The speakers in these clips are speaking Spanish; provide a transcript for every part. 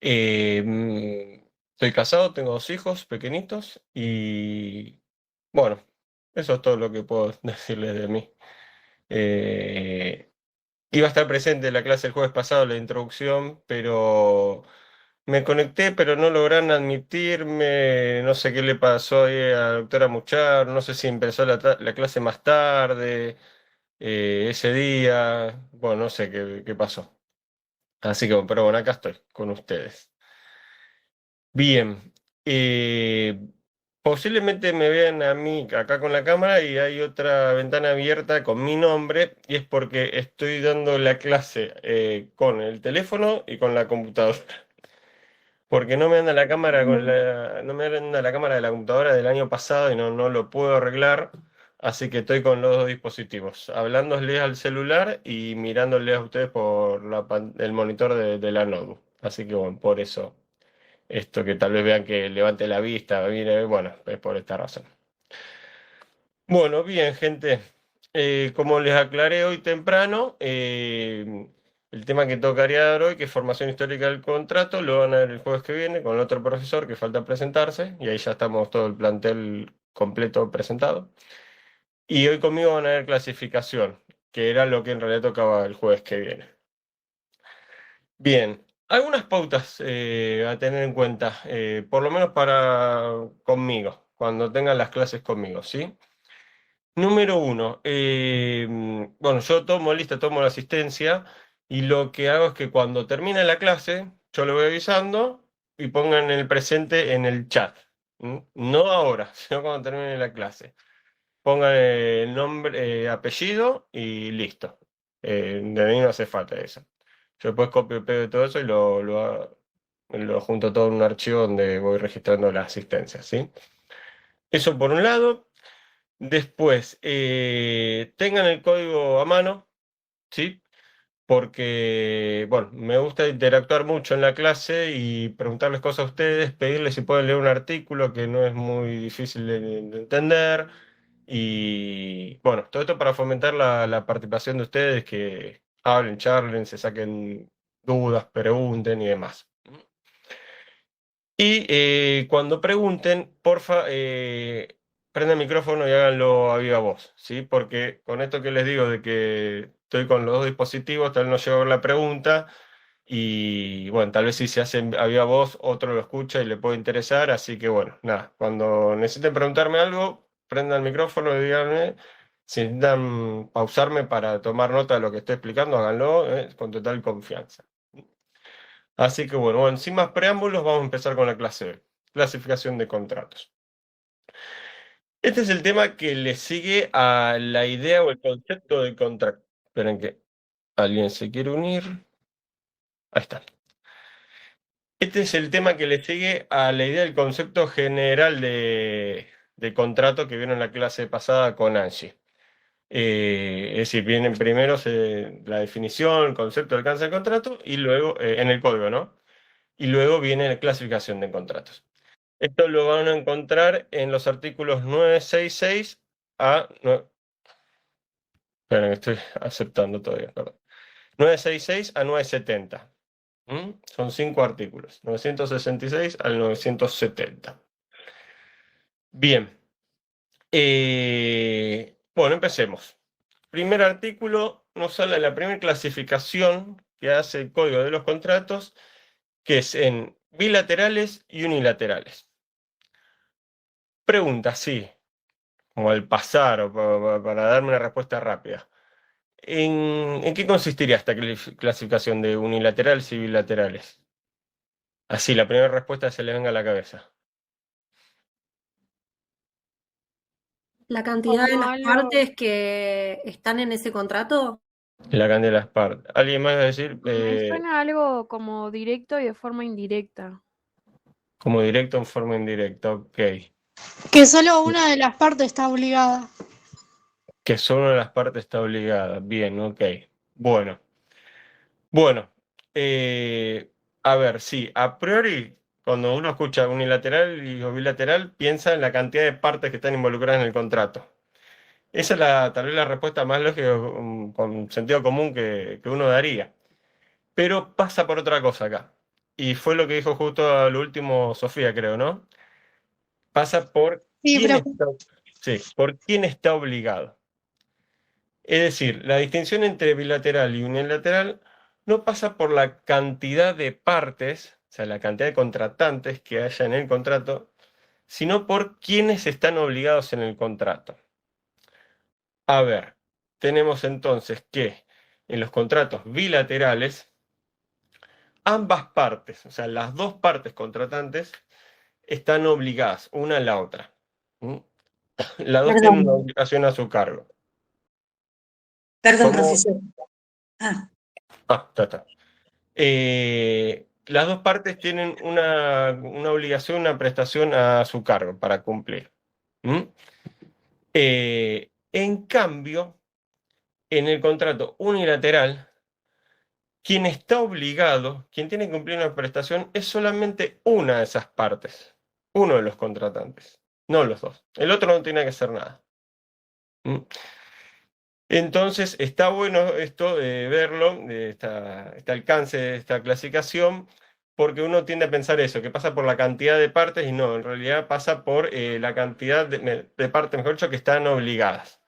Estoy casado, tengo 2 hijos pequeñitos y bueno, eso es todo lo que puedo decirles de mí. Eh, Iba a estar presente en la clase el jueves pasado, la introducción, pero me conecté, pero no lograron admitirme. No sé qué le pasó ahí a la doctora Muchar, no sé si empezó la clase más tarde, ese día, bueno, no sé qué pasó. Así que, pero bueno, acá estoy con ustedes. Bien, eh, posiblemente me vean a mí acá con la cámara y hay otra ventana abierta con mi nombre y es porque estoy dando la clase con el teléfono y con la computadora. Porque no me anda la cámara no me anda la cámara de la computadora del año pasado y no lo puedo arreglar, así que estoy con los 2 dispositivos, hablándoles al celular y mirándoles a ustedes por el monitor de la notebook. Así que bueno, por eso. Esto que tal vez vean que levante la vista, mire, bueno, es por esta razón. Bueno, bien, gente. Como les aclaré hoy temprano, el tema que tocaría dar hoy, que es formación histórica del contrato, lo van a ver el jueves que viene con otro profesor que falta presentarse, y ahí ya estamos todo el plantel completo presentado. Y hoy conmigo van a ver clasificación, que era lo que en realidad tocaba el jueves que viene. Bien, algunas pautas a tener en cuenta, por lo menos para conmigo, cuando tengan las clases conmigo, ¿sí? Número uno, bueno, yo tomo lista, tomo la asistencia y lo que hago es que cuando termine la clase, yo le voy avisando y pongan el presente en el chat. No ahora, sino cuando termine la clase. Pongan el nombre, apellido y listo. De mí no hace falta eso. Yo después copio y pego todo eso y lo junto todo en un archivo donde voy registrando las asistencias, ¿sí? Eso por un lado. Después, tengan el código a mano, ¿sí? Porque, bueno, me gusta interactuar mucho en la clase y preguntarles cosas a ustedes, pedirles si pueden leer un artículo que no es muy difícil de entender. Y, bueno, todo esto para fomentar la participación de ustedes, que hablen, charlen, se saquen dudas, pregunten y demás. Y cuando pregunten, porfa, prendan el micrófono y háganlo a viva voz, ¿sí? Porque con esto que les digo de que estoy con los 2 dispositivos, tal vez no llego a ver la pregunta y bueno, tal vez si se hace a viva voz, otro lo escucha y le puede interesar, así que bueno, nada, cuando necesiten preguntarme algo, prendan el micrófono y díganme. Si necesitan pausarme para tomar nota de lo que estoy explicando, háganlo, con total confianza. Así que bueno, sin más preámbulos, vamos a empezar con la clase B, clasificación de contratos. Este es el tema que le sigue a la idea o el concepto de contrato. Esperen que alguien se quiere unir. Ahí está. Este es el tema que le sigue a la idea del concepto general de contrato que vieron en la clase pasada con Angie. Es decir, vienen primero la definición, el concepto, alcance del contrato y luego, en el código, ¿no? Y luego viene la clasificación de contratos. Esto lo van a encontrar en los artículos 966 a... esperen, que estoy aceptando todavía, perdón. 966 a 970. Son 5 artículos, 966 al 970. Bien. Bueno, empecemos. Primer artículo nos habla de la primera clasificación que hace el Código de los Contratos, que es en bilaterales y unilaterales. Pregunta, sí, como al pasar o para darme una respuesta rápida. ¿En qué consistiría esta clasificación de unilaterales y bilaterales? Así, la primera respuesta se le venga a la cabeza. La cantidad de Como las algo, partes que están en ese contrato. La cantidad de las partes. ¿Alguien más va a decir me suena algo como directo y de forma indirecta. como directo en forma indirecta? Ok. Que solo una de las partes está obligada. Que solo una de las partes está obligada. Bien, ok. Bueno. Bueno. eh, a ver, sí. A priori, cuando uno escucha unilateral o bilateral, piensa en la cantidad de partes que están involucradas en el contrato. Esa es tal vez la respuesta más lógica, con sentido común que uno daría. Pero pasa por otra cosa acá. y fue lo que dijo justo al último Sofía, creo, ¿no? Pasa por Sí, quién pero está, sí, por quién está obligado. Es decir, la distinción entre bilateral y unilateral no pasa por la cantidad de partes, o sea, la cantidad de contratantes que haya en el contrato, sino por quiénes están obligados en el contrato. A ver, tenemos entonces que en los contratos bilaterales, ambas partes, o sea, las dos partes contratantes, están obligadas una a la otra. ¿Mm? Las dos tienen una perdón, obligación a su cargo. perdón, ¿Cómo? profesor. Ah, Está. Las dos partes tienen una obligación, una prestación a su cargo para cumplir. ¿Mm? En cambio, en el contrato unilateral, quien está obligado, quien tiene que cumplir una prestación, es solamente una de esas partes, uno de los contratantes, no los dos. El otro no tiene que hacer nada. ¿Mm? Entonces, está bueno esto de verlo, de este alcance de esta clasificación, porque uno tiende a pensar eso, que pasa por la cantidad de partes y no, en realidad pasa por la cantidad de partes, mejor dicho, que están obligadas.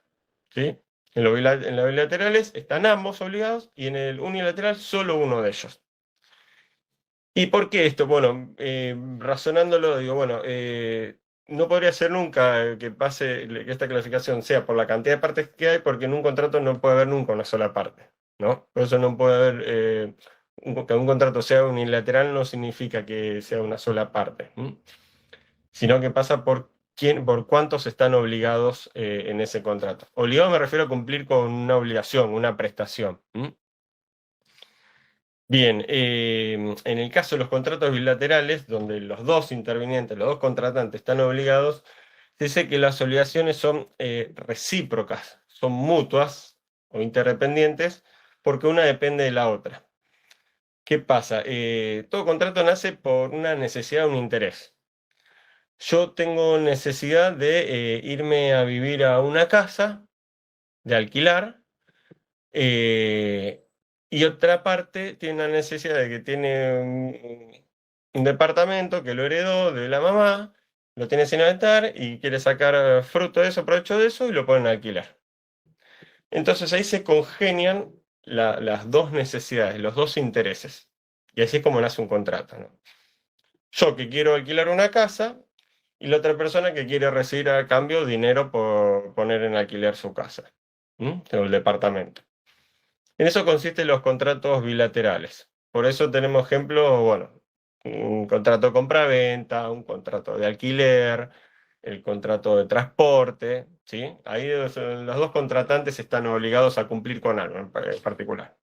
¿Sí? En los bilaterales están ambos obligados y en el unilateral solo uno de ellos. ¿Y por qué esto? Bueno, razonándolo, digo, bueno, no podría ser nunca que pase que esta clasificación sea por la cantidad de partes que hay, porque en un contrato no puede haber nunca una sola parte, ¿no? Por eso no puede haber, que un contrato sea unilateral no significa que sea una sola parte, ¿m? Sino que pasa por quién, por cuántos están obligados en ese contrato. Obligado me refiero a cumplir con una obligación, una prestación. ¿M? Bien, en el caso de los contratos bilaterales, donde los dos intervinientes, los dos contratantes están obligados, se dice que las obligaciones son recíprocas, son mutuas o interdependientes, porque una depende de la otra. ¿Qué pasa? Todo contrato nace por una necesidad o un interés. Yo tengo necesidad de irme a vivir a una casa, de alquilar, eh, y otra parte tiene una necesidad de que tiene un departamento que lo heredó de la mamá, lo tiene sin habitar y quiere sacar fruto de eso, provecho de eso y lo ponen a alquilar. Entonces ahí se congenian las dos necesidades, los dos intereses. Y así es como nace un contrato, ¿no? Yo que quiero alquilar una casa y la otra persona que quiere recibir a cambio dinero por poner en alquiler su casa, o el departamento. En eso consisten los contratos bilaterales. Por eso tenemos ejemplos, bueno, un contrato de compra-venta, un contrato de alquiler, el contrato de transporte, ¿sí? Ahí los dos contratantes están obligados a cumplir con algo en particular.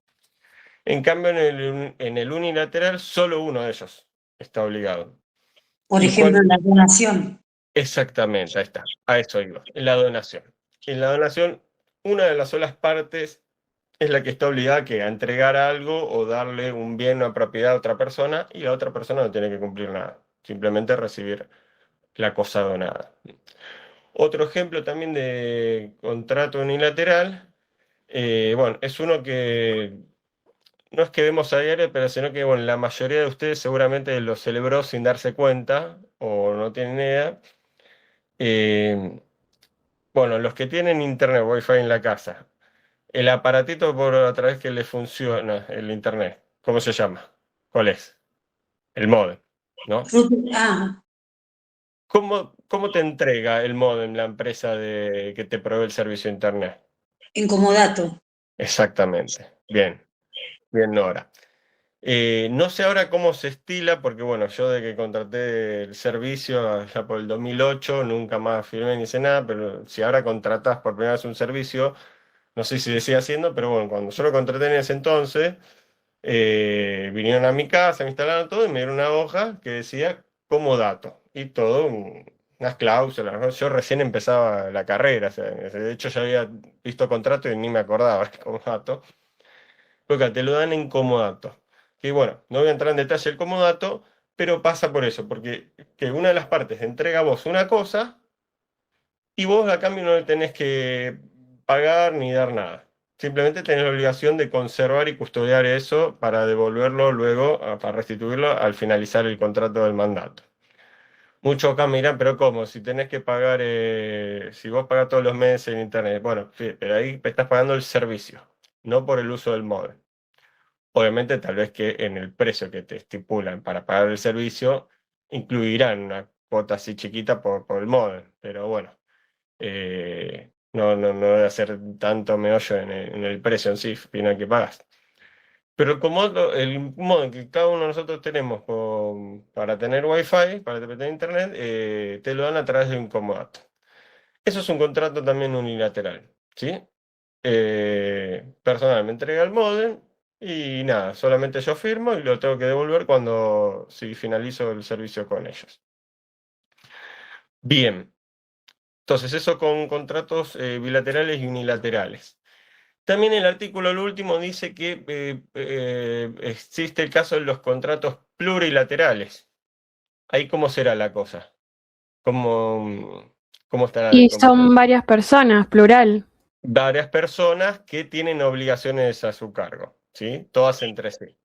En cambio, en el unilateral, solo uno de ellos está obligado. por ¿Y ejemplo, cuál? la donación. Exactamente, ahí está, a eso iba, en la donación. En la donación, una de las solas partes es la que está obligada a entregar algo o darle un bien o una propiedad a otra persona y la otra persona no tiene que cumplir nada, simplemente recibir la cosa donada. Otro ejemplo también de contrato unilateral, bueno, es uno que no es que vemos a diario, pero sino que bueno, la mayoría de ustedes seguramente lo celebró sin darse cuenta o no tienen idea. Eh, bueno, los que tienen internet, wifi en la casa, el aparatito por a través que le funciona el internet, ¿cómo se llama? ¿Cuál es? El módem, ¿no? Ah, ¿Cómo te entrega el módem la empresa que te provee el servicio de internet? incomodato. Exactamente. Bien, bien, Nora. No sé ahora cómo se estila, porque bueno, yo de que contraté el servicio allá por el 2008, nunca más firmé ni hice nada, pero si ahora contratás por primera vez un servicio, no sé si se sigue haciendo, pero bueno, cuando yo lo contraté en ese entonces, vinieron a mi casa, me instalaron todo y me dieron una hoja que decía como dato y todo, unas cláusulas, ¿no? Yo recién empezaba la carrera, o sea, de hecho ya había visto contrato y ni me acordaba como dato, porque te lo dan en comodato. Que bueno, no voy a entrar en detalle el comodato, pero pasa por eso, porque que una de las partes entrega a vos una cosa y vos a cambio no le tenés que pagar ni dar nada. Simplemente tenés la obligación de conservar y custodiar eso para devolverlo luego, para restituirlo al finalizar el contrato del mandato. Muchos acá miran, pero ¿cómo? Si tenés que pagar, si vos pagás todos los meses en internet, bueno, sí, pero ahí estás pagando el servicio, no por el uso del módem. Obviamente, tal vez que en el precio que te estipulan para pagar el servicio, incluirán una cuota así chiquita por el módem, pero bueno, no debe hacer tanto meollo en el precio en sí, final que pagas. Pero el modo que cada uno de nosotros tenemos para tener Wi-Fi, para tener internet, te lo dan a través de un comodato. Eso es un contrato también unilateral, ¿sí? Personal me entrega el modem y nada, solamente yo firmo y lo tengo que devolver si finalizo el servicio con ellos. Bien, entonces eso con contratos bilaterales y unilaterales. También el artículo, el último, dice que existe el caso de los contratos plurilaterales. Ahí, ¿cómo será la cosa? ¿Cómo estará? Y son varias personas, plural. Varias personas que tienen obligaciones a su cargo, ¿sí? Todas entre sí.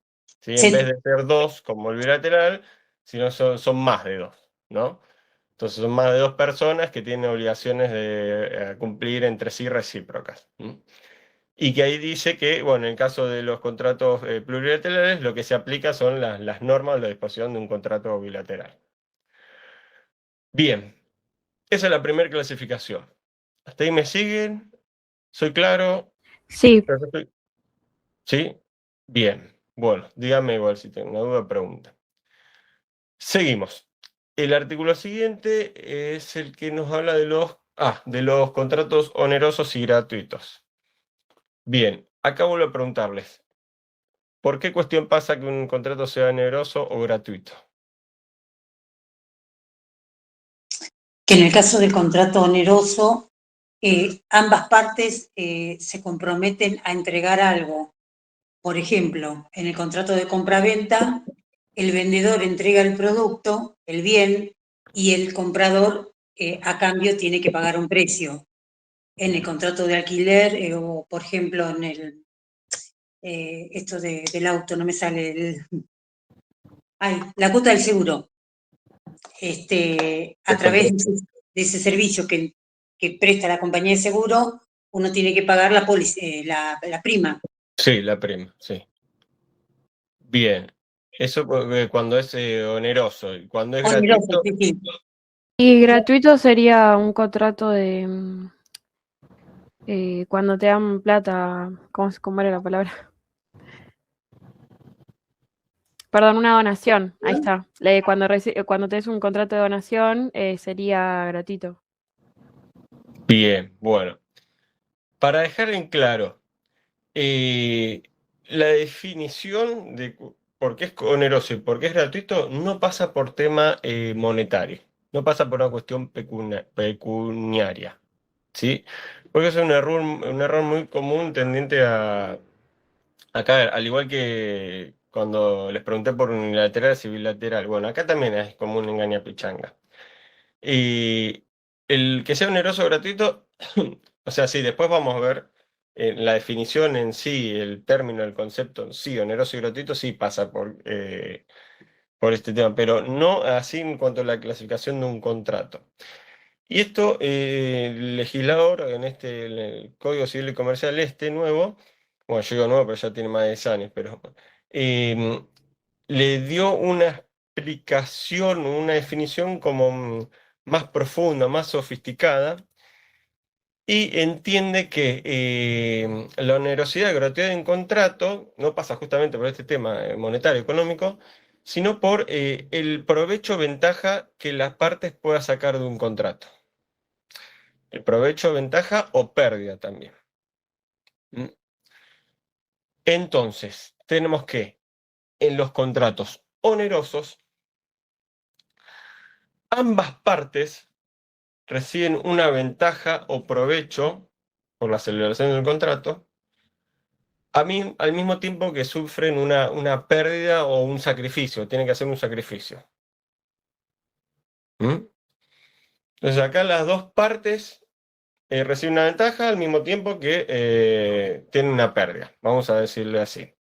¿Sí? Sí. En vez de ser dos, como el bilateral, sino son más de dos, ¿no? Entonces son más de dos personas que tienen obligaciones de cumplir entre sí recíprocas. Y que ahí dice que, bueno, en el caso de los contratos plurilaterales, lo que se aplica son las normas de la disposición de un contrato bilateral. Bien, esa es la primera clasificación. ¿Hasta ahí me siguen? ¿Soy claro? Sí, ¿Sí? Bien. Bueno, dígame igual si tengo una duda o pregunta. Seguimos. El artículo siguiente es el que nos habla de los contratos onerosos y gratuitos. Bien, acá vuelvo a preguntarles. ¿Por qué cuestión pasa que un contrato sea oneroso o gratuito? Que en el caso del contrato oneroso, ambas partes se comprometen a entregar algo. Por ejemplo, en el contrato de compra-venta, el vendedor entrega el producto, el bien, y el comprador a cambio tiene que pagar un precio. En el contrato de alquiler o, por ejemplo, en esto del auto, no me sale la cuota del seguro. A través de ese servicio que presta la compañía de seguro, uno tiene que pagar la prima. Sí, la prima, sí. Bien. Eso cuando es oneroso. Y cuando es Oneroso, gratuito, sí, sí. y gratuito sería un contrato de cuando te dan plata, ¿cómo era la palabra? Perdón, una donación, ahí está. Cuando te des un contrato de donación sería gratuito. bien, bueno. Para dejar en claro, la definición de por qué es oneroso y por qué es gratuito no pasa por tema monetario, no pasa por una cuestión pecuniaria, ¿sí? Porque es un error muy común tendiente a caer, al igual que cuando les pregunté por unilateral y bilateral. Bueno, acá también es como un engañapichanga. Y el que sea oneroso o gratuito, o sea, sí, después vamos a ver la definición en sí, el término, el concepto en sí, oneroso y gratuito, sí pasa por este tema, pero no así en cuanto a la clasificación de un contrato. Y esto, el legislador en el Código Civil y Comercial nuevo, bueno, yo digo nuevo, pero ya tiene más de 10 años, pero eh, le dio una explicación, una definición como más profunda, más sofisticada, y entiende que la onerosidad y gratuidad de un contrato no pasa justamente por este tema monetario económico, sino por el provecho o ventaja que las partes puedan sacar de un contrato. El provecho, ventaja o pérdida también. ¿Mm? Entonces, tenemos que en los contratos onerosos, ambas partes reciben una ventaja o provecho por la celebración del contrato, al mismo tiempo que sufren una pérdida o un sacrificio, tienen que hacer un sacrificio. ¿Mm? Entonces acá las dos partes recibe una ventaja al mismo tiempo que tiene una pérdida, vamos a decirle así.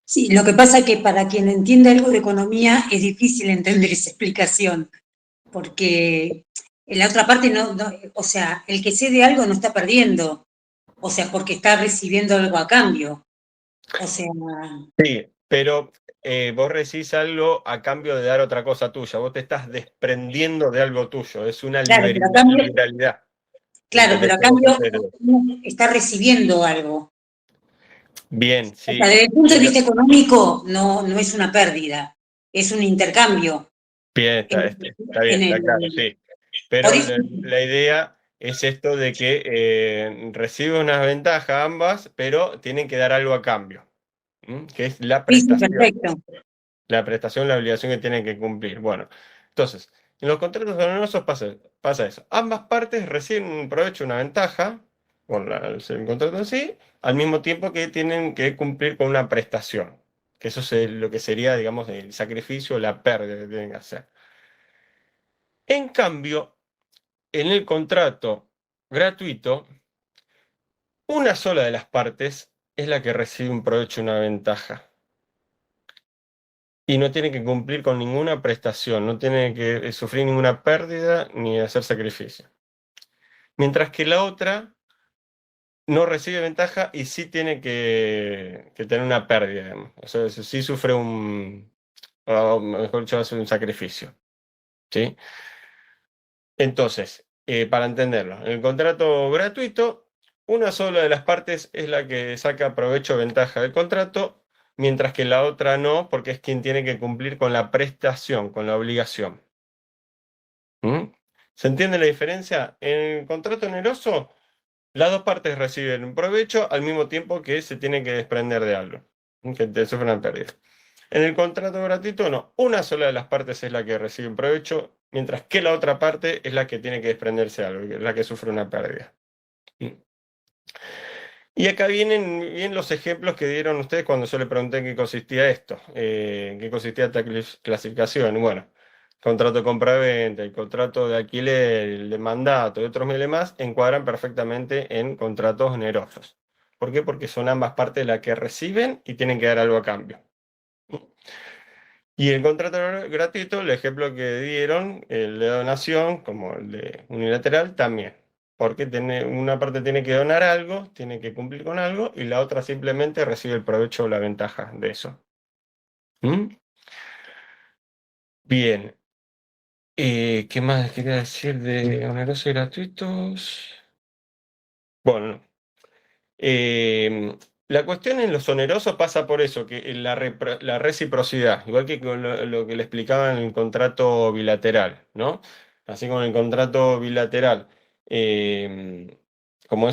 Sí, lo que pasa es que para quien entiende algo de economía es difícil entender esa explicación, porque en la otra parte o sea, el que cede algo no está perdiendo, o sea, porque está recibiendo algo a cambio. O sea, Sí, pero vos recibís algo a cambio de dar otra cosa tuya, vos te estás desprendiendo de algo tuyo, es una claro, pero a cambio, liberalidad. claro, pero ¿Entendés a que vos cambio hacer? uno está recibiendo algo. Bien, O sea, sí, desde el punto de pero vista económico no es una pérdida, es un intercambio. bien, En, está bien, en está claro, el, sí. por Pero eso, la idea es esto de que recibe una ventaja ambas, pero tienen que dar algo a cambio, que es la sí, sí, prestación. perfecto. La prestación, la obligación que tienen que cumplir. Bueno, entonces, en los contratos onerosos pasa eso. Ambas partes reciben un provecho, una ventaja, con el contrato en sí, al mismo tiempo que tienen que cumplir con una prestación, que eso es lo que sería, digamos, el sacrificio, la pérdida que tienen que hacer. En cambio, en el contrato gratuito, una sola de las partes es la que recibe un provecho, una ventaja. Y no tiene que cumplir con ninguna prestación, no tiene que sufrir ninguna pérdida ni hacer sacrificio. Mientras que la otra no recibe ventaja y sí tiene que tener una pérdida, digamos. O sea, sí sufre o mejor dicho, hace un sacrificio. ¿Sí? Entonces, para entenderlo, en el contrato gratuito, una sola de las partes es la que saca provecho o ventaja del contrato, mientras que la otra no, porque es quien tiene que cumplir con la prestación, con la obligación. ¿Mm? ¿Se entiende la diferencia? En el contrato oneroso, las dos partes reciben un provecho al mismo tiempo que se tienen que desprender de algo, que te sufren pérdida. En el contrato gratuito, no, una sola de las partes es la que recibe un provecho, mientras que la otra parte es la que tiene que desprenderse de algo, es la que sufre una pérdida. ¿Mm? Y acá vienen bien los ejemplos que dieron ustedes cuando yo le pregunté en qué consistía esto, en qué consistía esta clasificación. Bueno, contrato de compraventa, el contrato de alquiler, el de mandato y otros miles más encuadran perfectamente en contratos onerosos. ¿Por qué? Porque son ambas partes las que reciben y tienen que dar algo a cambio. Y el contrato gratuito, el ejemplo que dieron, el de donación, como el de unilateral, también. Porque una parte tiene que donar algo, tiene que cumplir con algo, y la otra simplemente recibe el provecho o la ventaja de eso. ¿Mm? Bien. ¿Qué más quería decir de onerosos y gratuitos? Bueno, la cuestión en los onerosos pasa por eso, que la reciprocidad, igual que con lo que le explicaba en el contrato bilateral, ¿no? Así como en el contrato bilateral, eh, como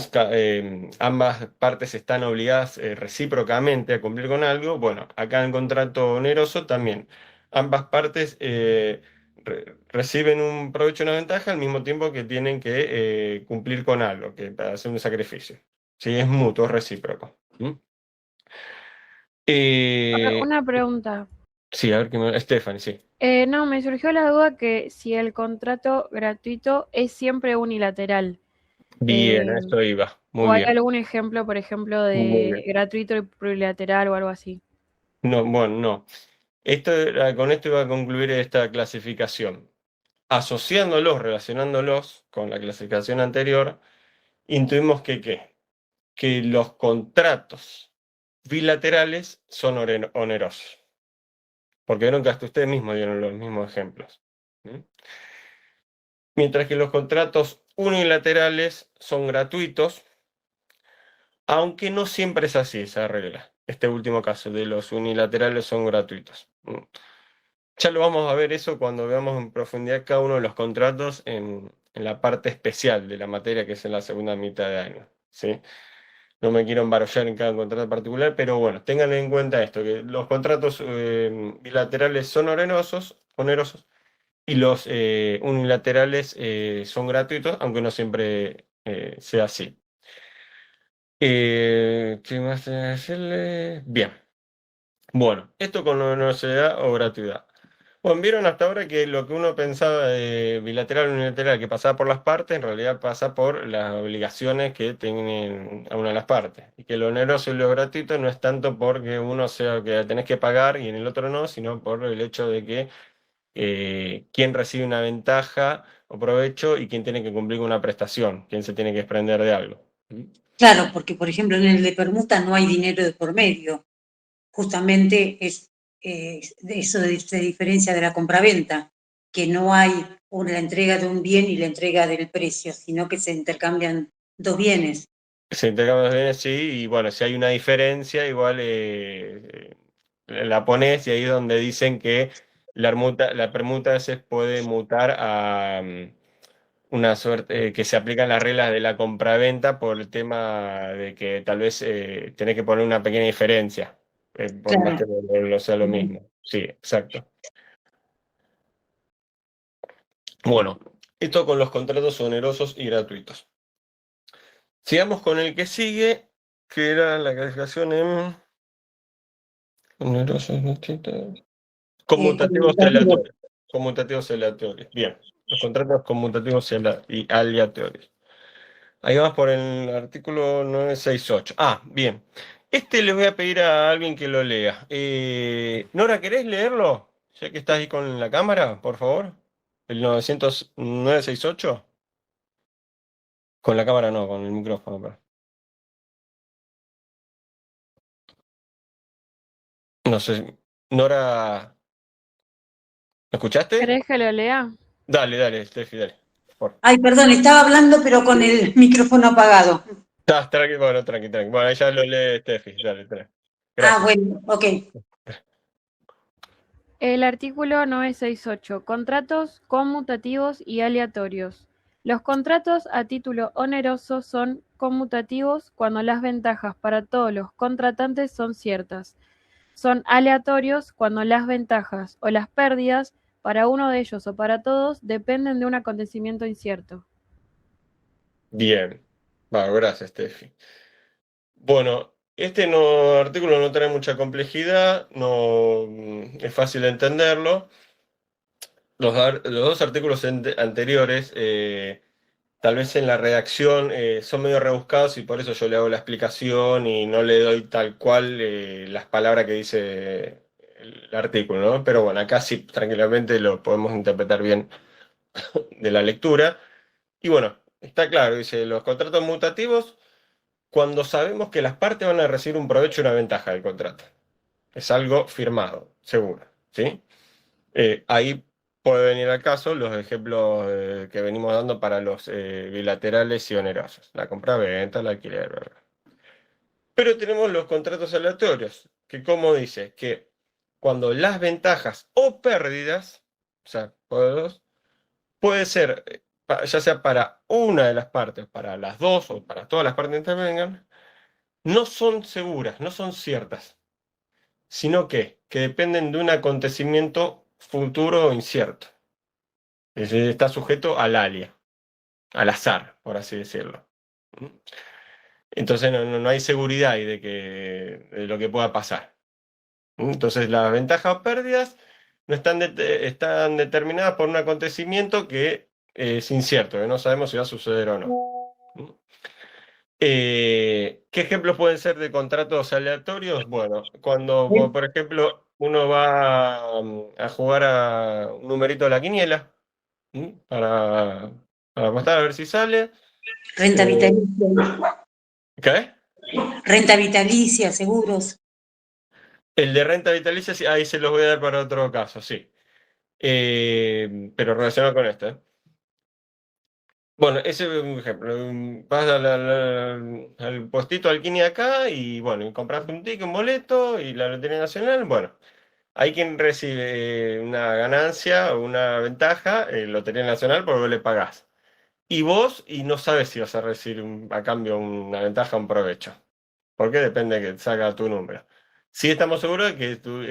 ambas partes están obligadas recíprocamente a cumplir con algo, bueno, acá en el contrato oneroso también, ambas partes reciben un provecho y una ventaja al mismo tiempo que tienen que cumplir con algo, que hacer un sacrificio. Sí, es mutuo, es recíproco. ¿Mm? Eh, Una pregunta. sí, a ver qué Stephanie, sí. No, me surgió la duda que si el contrato gratuito es siempre unilateral, Bien, a eh, esto iba. o Muy hay bien. algún ejemplo, por ejemplo, Muy de bien. gratuito y plurilateral o algo así. No, bueno, no. Con esto iba a concluir esta clasificación. Asociándolos, relacionándolos con la clasificación anterior, intuimos que ¿qué? Que los contratos bilaterales son onerosos. Porque vieron que hasta ustedes mismos dieron los mismos ejemplos. ¿Mm? Mientras que los contratos unilaterales son gratuitos, aunque no siempre es así esa regla. Este último caso de los unilaterales son gratuitos. Ya lo vamos a ver eso cuando veamos en profundidad cada uno de los contratos en la parte especial de la materia que es en la segunda mitad de año. ¿Sí? No me quiero embarollar en cada contrato particular, pero bueno, tengan en cuenta esto, que los contratos bilaterales son onerosos y los unilaterales son gratuitos, aunque no siempre sea así. ¿Qué más tengo que decirle? Bien. Bueno, esto con onerosidad o gratuidad. Bueno, vieron hasta ahora que lo que uno pensaba de bilateral o unilateral, que pasaba por las partes, en realidad pasa por las obligaciones que tienen a una de las partes. Y que lo oneroso y lo gratuito no es tanto porque uno sea que tenés que pagar y en el otro no, sino por el hecho de que quién recibe una ventaja o provecho y quién tiene que cumplir con una prestación, quién se tiene que desprender de algo. Claro, porque por ejemplo en el de permuta no hay dinero de por medio. Justamente es eso se diferencia de la compraventa, que no hay la entrega de un bien y la entrega del precio, sino que se intercambian dos bienes. Se intercambian los bienes, sí, y bueno, si hay una diferencia, igual la pones y ahí es donde dicen que la permuta a veces puede mutar a una suerte, que se aplican las reglas de la compraventa por el tema de que tal vez tenés que poner una pequeña diferencia, por más que Claro. no sea lo mismo. Sí, exacto. Bueno, esto con los contratos onerosos y gratuitos. Sigamos con el que sigue, que era la calificación en onerosos gratuitos. Conmutativos y Conmutativo. aleatorios. Conmutativos y aleatorios. Bien, los contratos conmutativos y aleatorios. Ahí vamos por el artículo 968. Ah, bien. Este le voy a pedir a alguien que lo lea. Nora, ¿querés leerlo? Ya que estás ahí con la cámara, por favor. El 968. Con la cámara no, con el micrófono. No sé. Nora, ¿me escuchaste? ¿Querés que lo lea? Dale, dale, Steffi, dale. Por. Ay, perdón, estaba hablando pero con el micrófono apagado. Tranqui, bueno, tranqui, tranqui. Bueno, ahí ya lo lee Steffi, dale, tranqui. Ah, Gracias. bueno, ok. El artículo 968. Contratos conmutativos y aleatorios. Los contratos a título oneroso son conmutativos cuando las ventajas para todos los contratantes son ciertas. Son aleatorios cuando las ventajas o las pérdidas para uno de ellos o para todos dependen de un acontecimiento incierto. Bien. Bueno, gracias, Steffi. Bueno, este no, artículo no trae mucha complejidad, no es fácil de entenderlo. Los dos artículos anteriores, tal vez en la redacción, son medio rebuscados y por eso yo le hago la explicación y no le doy tal cual las palabras que dice el artículo, ¿no? Pero bueno, acá sí, tranquilamente lo podemos interpretar bien de la lectura. Y bueno, está claro, dice, los contratos mutativos cuando sabemos que las partes van a recibir un provecho y una ventaja del contrato. Es algo firmado, seguro, ¿sí? Ahí puede venir al caso los ejemplos que venimos dando para los bilaterales y onerosos. La compra-venta, el alquiler, bla, bla. Pero tenemos los contratos aleatorios, que como dice, que cuando las ventajas o pérdidas, o sea, puede ser ya sea para una de las partes, para las dos o para todas las partes que intervengan, no son seguras, no son ciertas, sino que dependen de un acontecimiento futuro o incierto. Es decir, está sujeto al alia, al azar, por así decirlo. Entonces no hay seguridad ahí de lo que pueda pasar. Entonces las ventajas o pérdidas no están determinadas por un acontecimiento que es incierto, que no sabemos si va a suceder o no. ¿Qué ejemplos pueden ser de contratos aleatorios? Bueno, cuando, por ejemplo, uno va a jugar a un numerito de la quiniela, para apostar a ver si sale. Renta Eh, vitalicia, ¿Qué? renta vitalicia, seguros. El de renta vitalicia, sí, ahí se los voy a dar para otro caso, sí. Pero relacionado con esto, ¿eh? Bueno, ese es un ejemplo. Vas al postito Alquini acá y bueno, y compraste un ticket, un boleto y la Lotería Nacional. Bueno, hay quien recibe una ganancia o una ventaja en Lotería Nacional porque vos le pagás. Y vos, y no sabes si vas a recibir a cambio una ventaja o un provecho. Porque depende de que salga tu número. Sí estamos seguros de que tú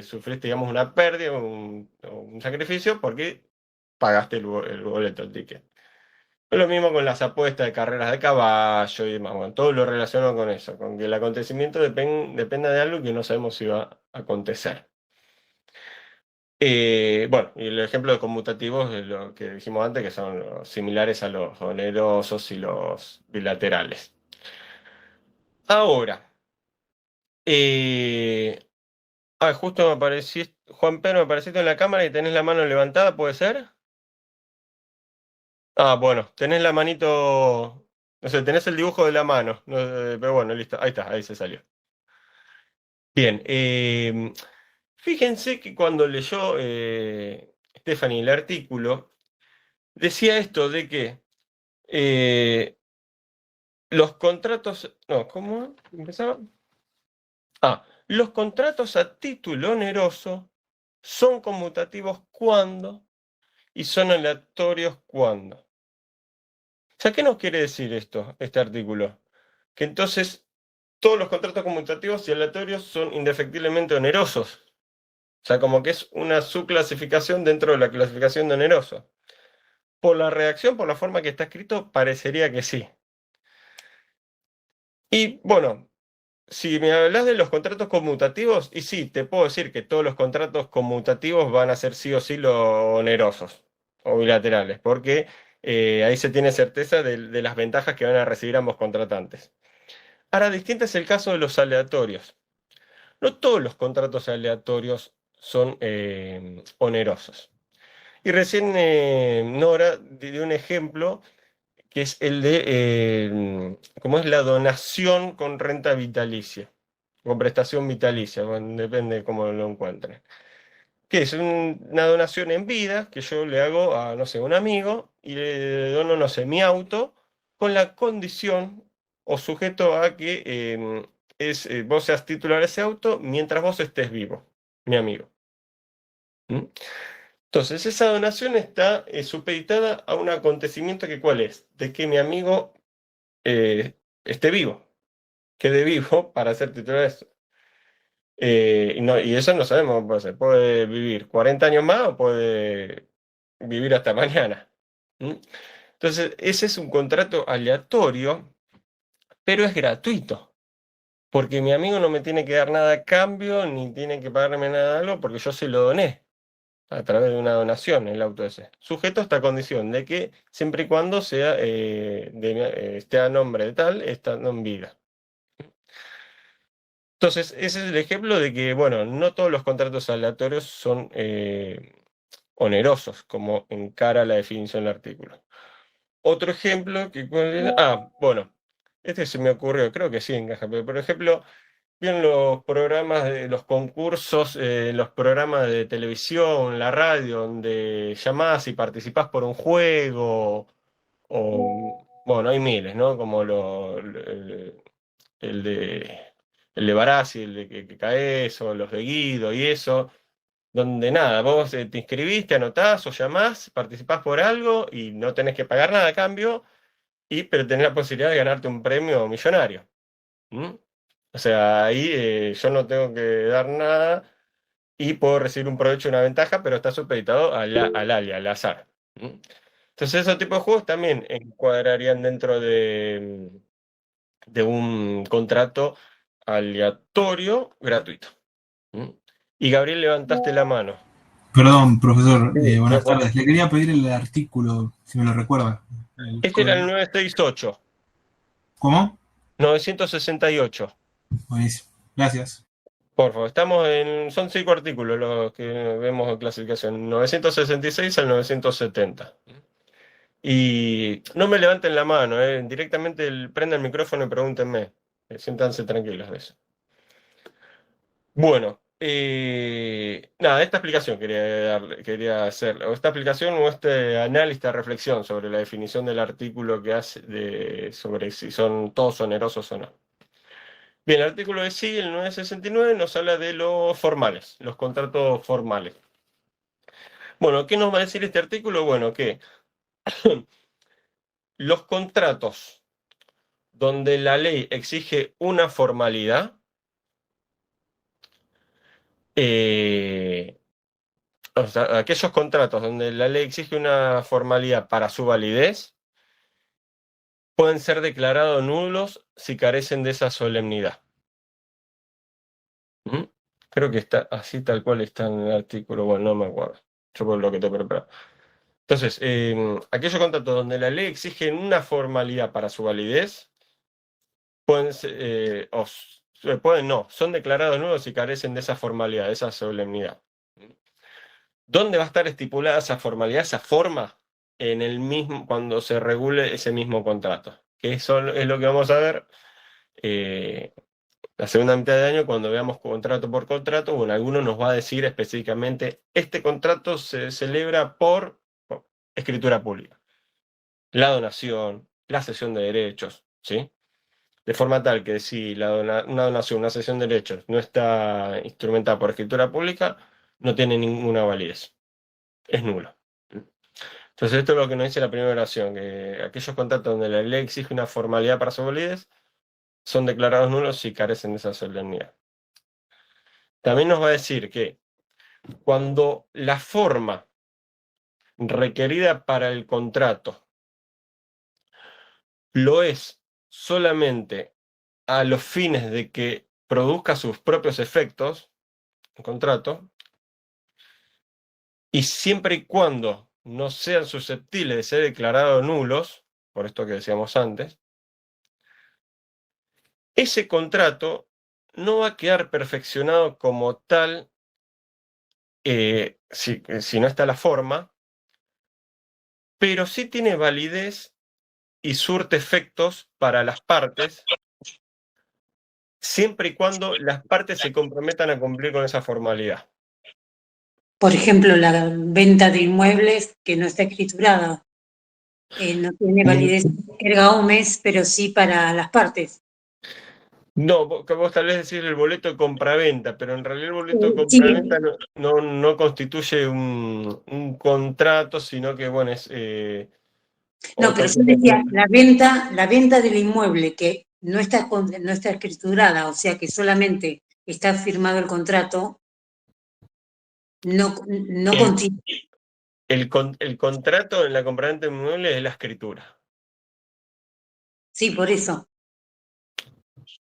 sufriste, digamos, una pérdida o un sacrificio porque pagaste el boleto, el ticket. Es lo mismo con las apuestas de carreras de caballo y demás. Bueno, todo lo relacionado con eso, con que el acontecimiento dependa de algo que no sabemos si va a acontecer. Bueno, y el ejemplo de conmutativos es lo que dijimos antes, que son los similares a los onerosos y los bilaterales. Ahora, justo me apareciste, Juan Pedro, me apareciste en la cámara y tenés la mano levantada, ¿puede ser? Bueno, tenés la manito, no sé, tenés el dibujo de la mano, no, pero bueno, listo, ahí está, ahí se salió. Bien, fíjense que cuando leyó Stephanie el artículo, decía esto de que los contratos, no, ¿cómo empezaba? Los contratos a título oneroso son conmutativos cuando y son aleatorios cuando. O sea, ¿qué nos quiere decir esto, este artículo? Que entonces todos los contratos conmutativos y aleatorios son indefectiblemente onerosos. O sea, como que es una subclasificación dentro de la clasificación de oneroso. Por la redacción, por la forma que está escrito, parecería que sí. Y bueno, si me hablas de los contratos conmutativos, y sí, te puedo decir que todos los contratos conmutativos van a ser sí o sí los onerosos o bilaterales, porque ahí se tiene certeza de las ventajas que van a recibir ambos contratantes. Ahora, distinto es el caso de los aleatorios. No todos los contratos aleatorios son onerosos. Y recién Nora dio un ejemplo que es el de cómo es la donación con renta vitalicia, con prestación vitalicia, bueno, depende de cómo lo encuentren. Que es una donación en vida que yo le hago a, no sé, un amigo y le dono, no sé, mi auto con la condición o sujeto a que vos seas titular de ese auto mientras vos estés vivo, mi amigo. ¿Mm? Entonces, esa donación está supeditada a un acontecimiento que ¿cuál es? De que mi amigo esté vivo, quede vivo para ser titular de eso. Y eso no sabemos cómo puede ser. Puede vivir 40 años más o puede vivir hasta mañana. ¿Mm? Entonces, ese es un contrato aleatorio, pero es gratuito. Porque mi amigo no me tiene que dar nada a cambio, ni tiene que pagarme nada de algo, porque yo se lo doné a través de una donación el auto ese. Sujeto a esta condición de que siempre y cuando sea esté a nombre de tal, estando en vida. Entonces, ese es el ejemplo de que, bueno, no todos los contratos aleatorios son onerosos, como encara la definición del artículo. Otro ejemplo que... bueno, este se me ocurrió, creo que sí encaja, pero por ejemplo, bien los programas de los concursos, los programas de televisión, la radio, donde llamás y participás por un juego, o bueno, hay miles, ¿no? Como el de el de Barassi, el de que caes, o los de Guido y eso, donde nada, vos te inscribiste, anotás o llamás, participás por algo y no tenés que pagar nada a cambio, pero tenés la posibilidad de ganarte un premio millonario. ¿Mm? O sea, ahí yo no tengo que dar nada y puedo recibir un provecho, una ventaja, pero está supeditado al azar. ¿Mm? Entonces, esos tipos de juegos también encuadrarían dentro de un contrato aleatorio gratuito. ¿Mm? Y Gabriel, levantaste la mano. Perdón, profesor, Sí, buenas tardes. Le quería pedir el artículo, si me lo recuerda. Este era el 968. ¿Cómo? 968. Buenísimo. Gracias. Por favor, son 5 artículos los que vemos en clasificación, 966 al 970. Y no me levanten la mano, directamente prendan el micrófono y pregúntenme. Siéntanse tranquilos de eso. Bueno, nada, esta explicación quería hacer, o esta explicación o este análisis, esta reflexión sobre la definición del artículo que hace sobre si son todos onerosos o no. Bien, el artículo de sí, el 969, nos habla de los formales, los contratos formales. Bueno, ¿qué nos va a decir este artículo? Bueno, que los contratos donde la ley exige una formalidad, o sea, aquellos contratos donde la ley exige una formalidad para su validez, pueden ser declarados nulos si carecen de esa solemnidad. ¿Mm? Creo que está así tal cual está en el artículo, bueno, no me acuerdo. Yo por lo que te he preparado. Entonces, aquellos contratos donde la ley exige una formalidad para su validez, pueden ser, pueden no, son declarados nulos si carecen de esa formalidad, de esa solemnidad. ¿Dónde va a estar estipulada esa formalidad, esa forma? En el mismo, cuando se regule ese mismo contrato. Que eso es lo que vamos a ver la segunda mitad de año, cuando veamos contrato por contrato. Bueno, alguno nos va a decir específicamente, este contrato se celebra por escritura pública. La donación, la cesión de derechos, ¿sí? De forma tal que si una donación, una cesión de derechos no está instrumentada por escritura pública, no tiene ninguna validez. Es nulo. Entonces, esto es lo que nos dice la primera oración, que aquellos contratos donde la ley exige una formalidad para su validez son declarados nulos si carecen de esa solemnidad. También nos va a decir que cuando la forma requerida para el contrato lo es solamente a los fines de que produzca sus propios efectos, el contrato, y siempre y cuando no sean susceptibles de ser declarados nulos, por esto que decíamos antes, ese contrato no va a quedar perfeccionado como tal si no está la forma, pero sí tiene validez y surte efectos para las partes, siempre y cuando las partes se comprometan a cumplir con esa formalidad. Por ejemplo, la venta de inmuebles que no está escriturada, no tiene validez erga omnes, pero sí para las partes. No, vos tal vez decís el boleto de compraventa, pero en realidad el boleto de Sí, compraventa no constituye un contrato, sino que, bueno, es no, pero otra yo decía, la venta del inmueble que no está escriturada, o sea que solamente está firmado el contrato, no el, contiene. el contrato en la compraventa de inmuebles es la escritura. Sí, por eso.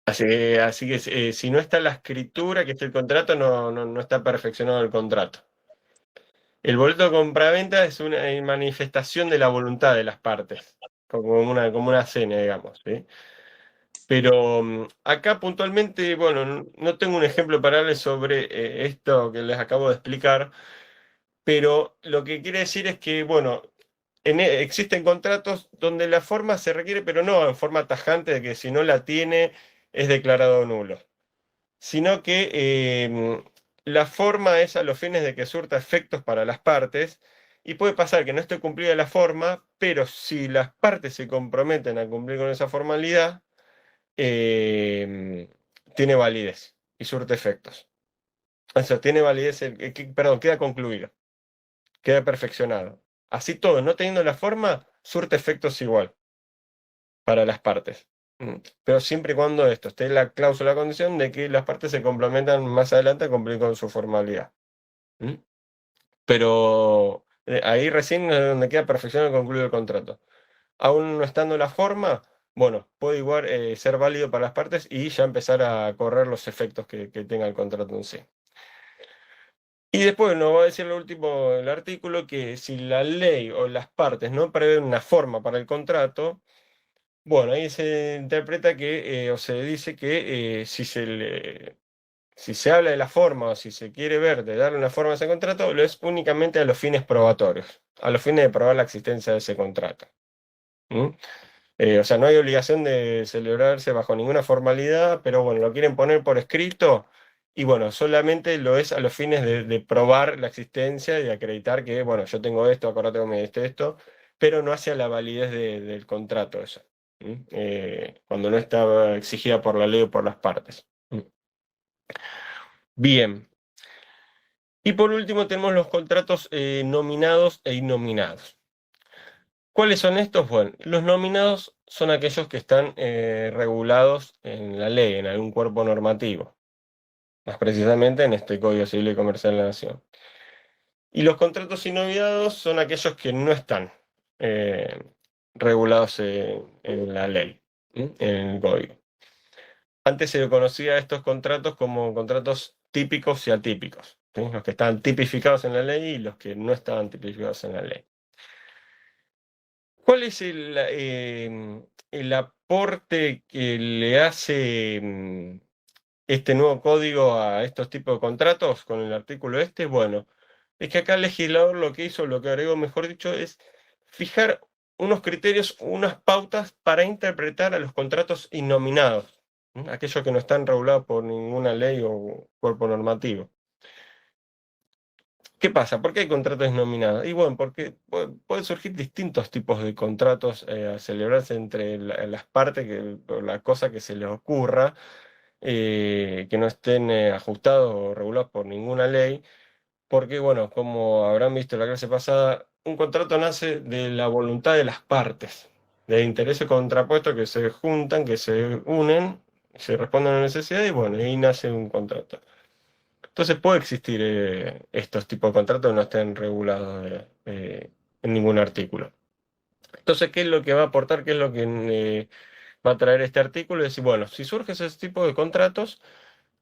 Así que si no está la escritura, que está el contrato, no está perfeccionado el contrato. El boleto de compraventa es una manifestación de la voluntad de las partes, como una seña, digamos, ¿sí? Pero acá puntualmente, bueno, no tengo un ejemplo para darles sobre esto que les acabo de explicar, pero lo que quiere decir es que, bueno, existen contratos donde la forma se requiere, pero no en forma tajante de que si no la tiene es declarado nulo, sino que la forma es a los fines de que surta efectos para las partes, y puede pasar que no esté cumplida la forma, pero si las partes se comprometen a cumplir con esa formalidad, tiene validez y surte efectos. O sea, tiene validez, perdón, queda concluido, queda perfeccionado. Así todo, no teniendo la forma, surte efectos igual para las partes. Pero siempre y cuando esto esté en la cláusula condición de que las partes se complementan más adelante a cumplir con su formalidad. Pero ahí recién es donde queda perfeccionado y concluido el contrato. Aún no estando la forma, bueno, puede igual ser válido para las partes y ya empezar a correr los efectos que tenga el contrato en sí. Y después nos va a decir lo último el artículo, que si la ley o las partes no prevén una forma para el contrato, bueno, ahí se interpreta que, o se dice que si se habla de la forma o si se quiere ver de darle una forma a ese contrato, lo es únicamente a los fines probatorios, a los fines de probar la existencia de ese contrato. O sea, no hay obligación de celebrarse bajo ninguna formalidad, pero bueno, lo quieren poner por escrito y bueno, solamente lo es a los fines de probar la existencia y de acreditar que, bueno, yo tengo esto, acordate que me diste esto, pero no hacia la validez del contrato eso, cuando no está exigida por la ley o por las partes. Bien. Y por último tenemos los contratos nominados e innominados. ¿Cuáles son estos? Bueno, los nominados son aquellos que están regulados en la ley, en algún cuerpo normativo, más precisamente en este Código Civil y Comercial de la Nación. Y los contratos innominados son aquellos que no están regulados en la ley, en el Código. Antes se conocía a estos contratos como contratos típicos y atípicos, ¿sí? Los que estaban tipificados en la ley y los que no estaban tipificados en la ley. ¿Cuál es el aporte que le hace este nuevo código a estos tipos de contratos con el artículo este? Bueno, es que acá el legislador lo que hizo, lo que agregó, mejor dicho, es fijar unos criterios, unas pautas para interpretar a los contratos innominados, aquellos que no están regulados por ninguna ley o cuerpo normativo. ¿Qué pasa? ¿Por qué hay contratos innominados? Y bueno, porque pueden surgir distintos tipos de contratos a celebrarse entre las partes, por la cosa que se les ocurra, que no estén ajustados o regulados por ninguna ley, porque bueno, como habrán visto en la clase pasada, un contrato nace de la voluntad de las partes, de intereses contrapuestos que se juntan, que se unen, se responden a una necesidad y bueno, ahí nace un contrato. Entonces puede existir estos tipos de contratos que no estén regulados en ningún artículo. Entonces, ¿qué es lo que va a aportar? ¿Qué es lo que va a traer este artículo? Es decir, bueno, si surge ese tipo de contratos,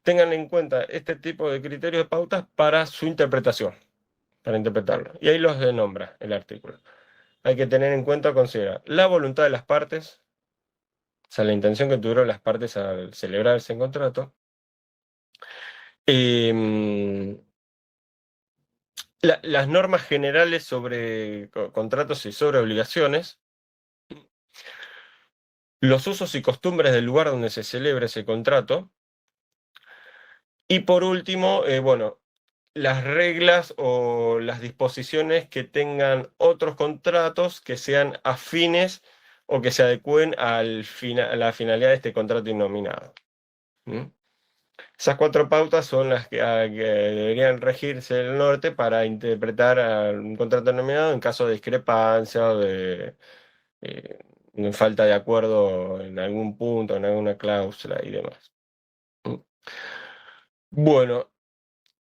tengan en cuenta este tipo de criterios de pautas para su interpretación, para interpretarlo. Y ahí los nombra el artículo. Hay que tener en cuenta, considerar la voluntad de las partes, o sea, la intención que tuvieron las partes al celebrar ese contrato. Las normas generales sobre contratos y sobre obligaciones, los usos y costumbres del lugar donde se celebra ese contrato, y por último, bueno, las reglas o las disposiciones que tengan otros contratos que sean afines o que se adecúen a la finalidad de este contrato innominado. Esas 4 pautas son las que deberían regirse en el norte para interpretar a un contrato denominado en caso de discrepancia o de falta de acuerdo en algún punto, en alguna cláusula y demás. Bueno,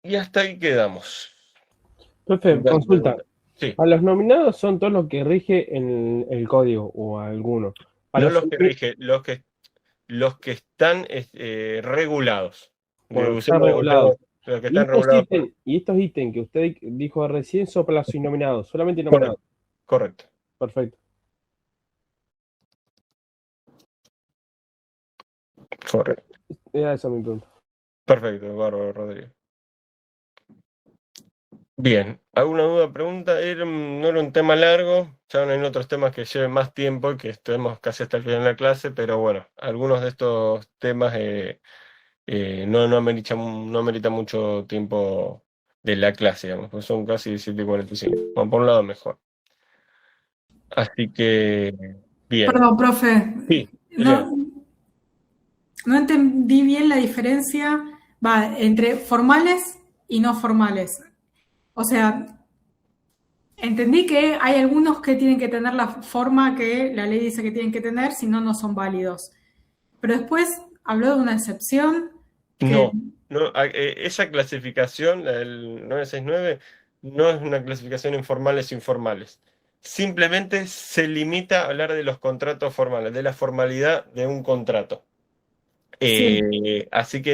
y hasta ahí quedamos. Profe, consulta. Sí. ¿A los nominados son todos los que rige en el código o alguno? No los que rige, los que están regulados. Bueno, están regulados. Los que están regulados. Y estos ítems que usted dijo recién son para los innominados, solamente innominados. Correcto. Perfecto. Correcto. Era esa mi pregunta. Perfecto, bárbaro, Rodrigo. Bien, ¿alguna duda, pregunta? No era un tema largo, ya no hay otros temas que lleven más tiempo y que estemos casi hasta el final de la clase, pero bueno, algunos de estos temas no ameritan mucho tiempo de la clase, digamos, pues son casi 17:45. Bueno, por un lado mejor. Así que, bien. Perdón, profe. Sí, no entendí bien la diferencia entre formales y no formales. O sea, entendí que hay algunos que tienen que tener la forma que la ley dice que tienen que tener, si no, no son válidos. Pero después habló de una excepción. No, esa clasificación, la del 969, no es una clasificación en formales e informales. Simplemente se limita a hablar de los contratos formales, de la formalidad de un contrato. Sí. Así que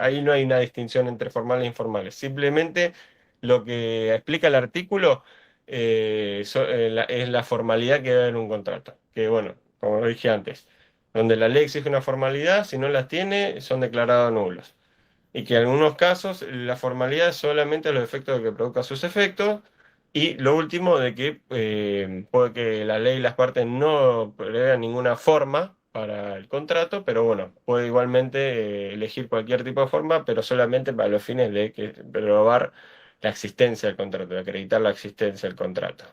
ahí no hay una distinción entre formales e informales. Simplemente lo que explica el artículo es la formalidad que da en un contrato. Que bueno, como lo dije antes, donde la ley exige una formalidad, si no la tiene, son declarados nulos. Y que en algunos casos la formalidad es solamente los efectos de que produzca sus efectos. Y lo último, de que puede que la ley y las partes no prevean ninguna forma para el contrato, pero bueno, puede igualmente elegir cualquier tipo de forma, pero solamente para los fines de probar la existencia del contrato, de acreditar la existencia del contrato.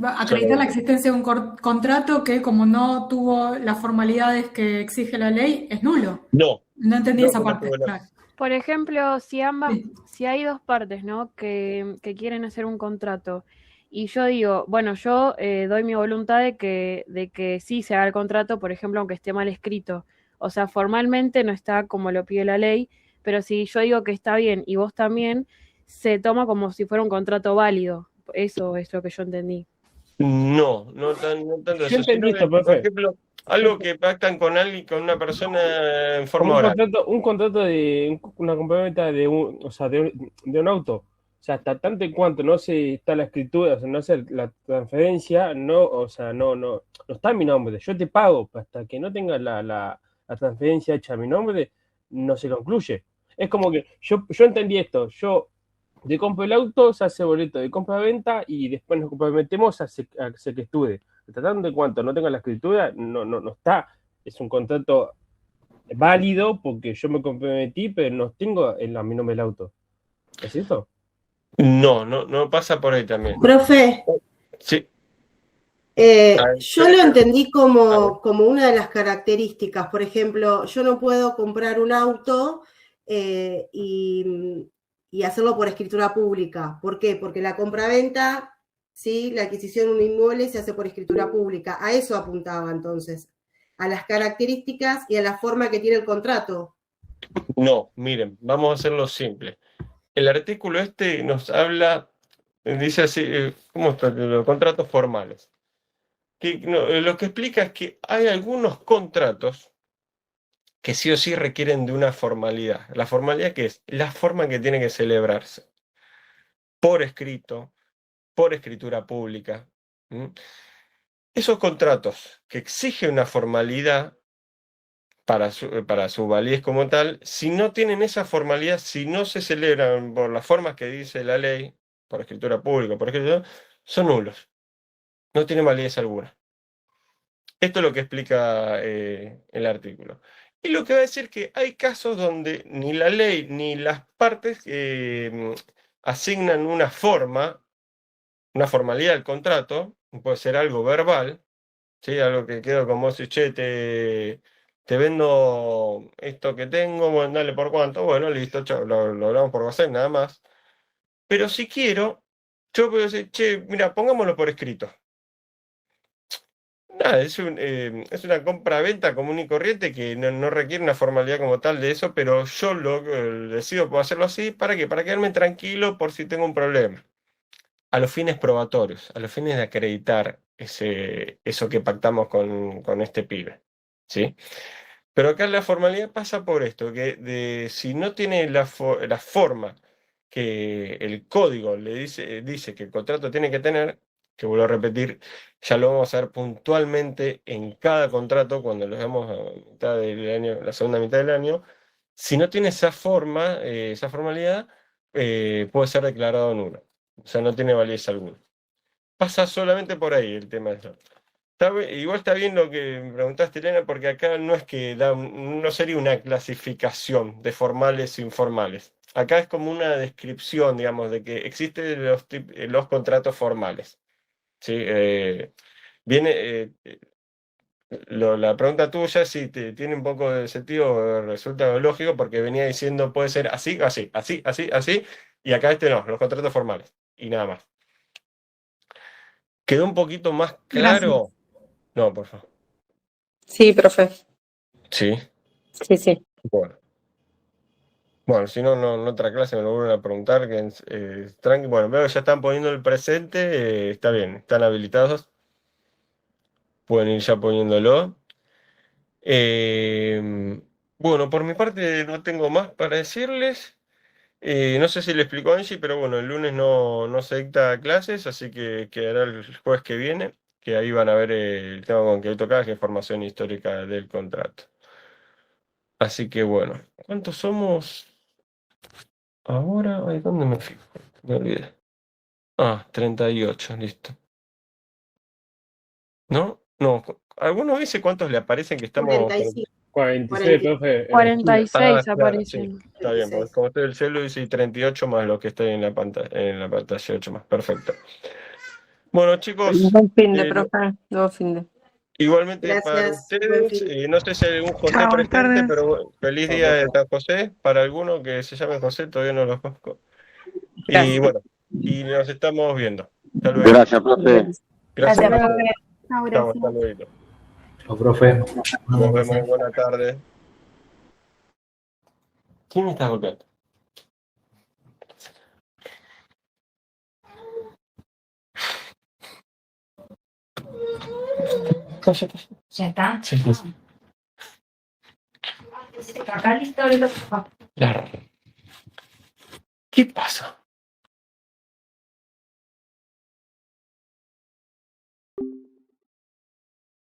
Acreditar la existencia de un contrato que, como no tuvo las formalidades que exige la ley, es nulo. No entendí esa parte. Claro. Por ejemplo, si hay dos partes, ¿no? que quieren hacer un contrato y yo digo, bueno, yo doy mi voluntad de que sí se haga el contrato, por ejemplo, aunque esté mal escrito. O sea, formalmente no está como lo pide la ley, pero si yo digo que está bien y vos también, se toma como si fuera un contrato válido. Eso es lo que yo entendí. No tanto Yo eso. entendí esto, Por ejemplo, algo que pactan con alguien, con una persona en Como forma oral. un contrato de una compraventa de un, o sea, de un auto. O sea, hasta tanto en cuanto no se está la escritura, o sea, no hace la transferencia, no, o sea, no está mi nombre. Yo te pago, hasta que no tenga la transferencia hecha a mi nombre, no se concluye. Es como que yo entendí esto, yo te compro el auto, se hace boleto de compra-venta y después nos comprometemos a que estudie. Hasta tanto en cuanto no tenga la escritura, no está. Es un contrato válido porque yo me comprometí, pero no tengo a mi nombre el auto. ¿Es eso? No pasa por ahí también. Profe, Sí. A ver, yo lo entendí a ver. como una de las características. Por ejemplo, yo no puedo comprar un auto y hacerlo por escritura pública. ¿Por qué? Porque la compraventa, ¿sí? La adquisición de un inmueble se hace por escritura pública. A eso apuntaba entonces, a las características y a la forma que tiene el contrato. No, miren, vamos a hacerlo simple. El artículo este nos habla, dice así, ¿cómo está? Los contratos formales. Lo que explica es que hay algunos contratos que sí o sí requieren de una formalidad. La formalidad que es la forma que tiene que celebrarse, por escrito, por escritura pública. ¿Mm? Esos contratos que exigen una formalidad para su validez como tal, si no tienen esa formalidad, si no se celebran por las formas que dice la ley, por escritura pública, por ejemplo, son nulos, no tienen validez alguna. Esto es lo que explica el artículo. Y lo que va a decir que hay casos donde ni la ley ni las partes asignan una formalidad al contrato, puede ser algo verbal, ¿sí? Algo que quedo como si, che, te vendo esto que tengo, bueno, dale por cuánto, bueno, listo, chao, lo hablamos por WhatsApp, nada más. Pero si quiero, yo puedo decir, che, mira, pongámoslo por escrito. Nada, es una compra-venta común y corriente que no requiere una formalidad como tal de eso, pero yo decido puedo hacerlo así, ¿para qué? Para quedarme tranquilo por si tengo un problema. A los fines probatorios, a los fines de acreditar eso que pactamos con este pibe, ¿sí? Pero acá la formalidad pasa por esto, que si no tiene la forma que el código le dice que el contrato tiene que tener, que vuelvo a repetir, ya lo vamos a ver puntualmente en cada contrato cuando lo veamos a mitad del año, la segunda mitad del año, si no tiene esa formalidad, puede ser declarado nulo. O sea, no tiene validez alguna. Pasa solamente por ahí el tema de eso. Igual está bien lo que me preguntaste, Elena, porque acá no es que no sería una clasificación de formales e informales. Acá es como una descripción, digamos, de que existen los contratos formales. ¿Sí? La pregunta tuya, si tiene un poco de sentido, resulta lógico, porque venía diciendo puede ser así, así, así, así, así, y acá no, los contratos formales, y nada más. ¿Quedó un poquito más Gracias. claro? No, por favor. Sí, profe. Sí. Sí. Bueno, si no, en otra clase me lo vuelven a preguntar. Tranqui. Bueno, veo que ya están poniendo el presente. Está bien, están habilitados. Pueden ir ya poniéndolo. Bueno, por mi parte no tengo más para decirles. No sé si le explicó a Angie, pero bueno, el lunes no se dicta clases, así que quedará el jueves que viene, que ahí van a ver el tema con que hoy tocaba, que es formación histórica del contrato. Así que bueno, ¿cuántos somos ahora? Ay, ¿dónde me fijo? Me olvidé. 38, listo. ¿No? No. ¿Alguno dice cuántos le aparecen que estamos? 45. 46, profe. 46 Claro, aparecen. sí, está bien, porque como estoy el celu dice 38 más lo que estoy en la pantalla 8 más. Perfecto. Bueno, chicos, Buen fin de, profe. Buen fin de. igualmente para Gracias. Buen ustedes, fin. no sé si hay algún José Chao, buenas presente, tardes. pero bueno, feliz día de San José para alguno que se llame José, todavía no lo conozco. Y Gracias. bueno, y nos estamos viendo. Hasta luego. Gracias, profe. Gracias. Gracias. Chao, Chao, gracias. hasta luego. Chao, profe. Nos vemos, buena tarde. ¿Quién me está golpeando? está, ya está. ¿Ya está? Sí, sí, sí. Acá listo, ahorita. Largo. ¿Qué pasa?